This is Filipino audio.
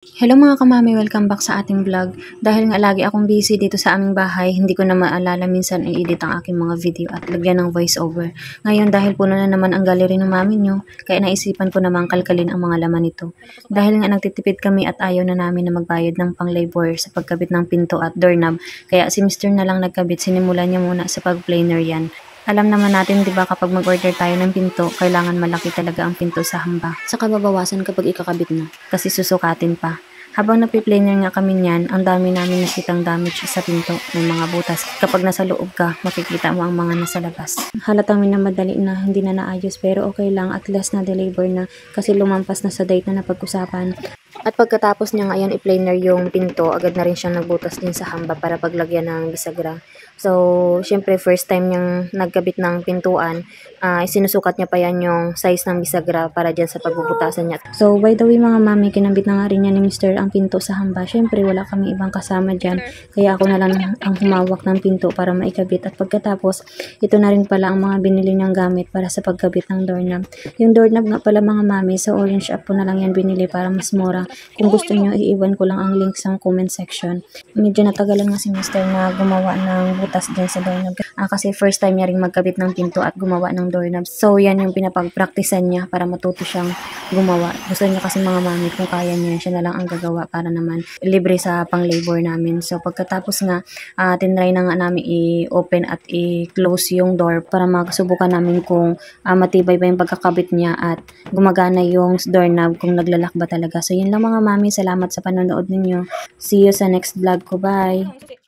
Hello mga kamami, welcome back sa ating vlog. Dahil nga lagi akong busy dito sa aming bahay, hindi ko na maalala minsan i-edit ang aking mga video at lagyan ng voice over. Ngayon dahil puno na naman ang gallery ng mami nyo, kaya naisipan ko namang kalkalin ang mga laman nito. Dahil nga nagtitipid kami at ayaw na namin na magbayad ng pang-labor sa pagkabit ng pinto at doorknob, kaya si Mr. na lang nagkabit, sinimulan niya muna sa pag-planer yan. Alam naman natin, di ba, kapag mag-order tayo ng pinto, kailangan malaki talaga ang pinto sa hamba. Saka babawasan kapag ikakabit na, kasi susukatin pa. Habang napiplaner nga kami niyan, ang dami namin nakitang damage sa pinto. May mga butas. Kapag nasa loob ka, makikita mo ang mga nasa labas. Halatang minamadali na hindi na naayos, pero okay lang, at least na deliver na kasi lumampas na sa date na napag-usapan. At pagkatapos niya ngayon i-planer yung pinto, agad na rin siyang nagbutas din sa hamba para paglagyan ng bisagra. So, syempre first time niyang nagkabit ng pintuan, sinusukat niya pa yan yung size ng bisagra para dyan sa pagbubutasan niya. So, by the way mga mami, kinabit na nga rin niya ni Mr. ang pinto sa hamba. Syempre wala kami ibang kasama dyan, kaya ako na lang ang humawak ng pinto para maikabit. At pagkatapos, ito na rin pala ang mga binili niyang gamit para sa pagkabit ng doorknob. Yung doorknob nga pala mga mami, sa Orange App po na lang yan binili para mas mura. Kung gusto nyo, iiwan ko lang ang link sa comment section. Medyo natagalan nga si Mr. na gumawa ng butas dyan sa doorknob. Kasi first time niya rin magkabit ng pinto at gumawa ng doorknob. So, yan yung pinapag-practicean niya para matuto siyang gumawa. Gusto niya kasi mga mami, kung kaya niya, siya na lang ang gagawa para naman libre sa pang-labor namin. So, pagkatapos nga, tinry na nga namin i-open at i-close yung door para magsubukan namin kung matibay ba yung pagkakabit niya at gumagana yung doorknob kung naglalak ba talaga. So, yun lang mga mami. Salamat sa panonood ninyo. See you sa next vlog ko. Bye!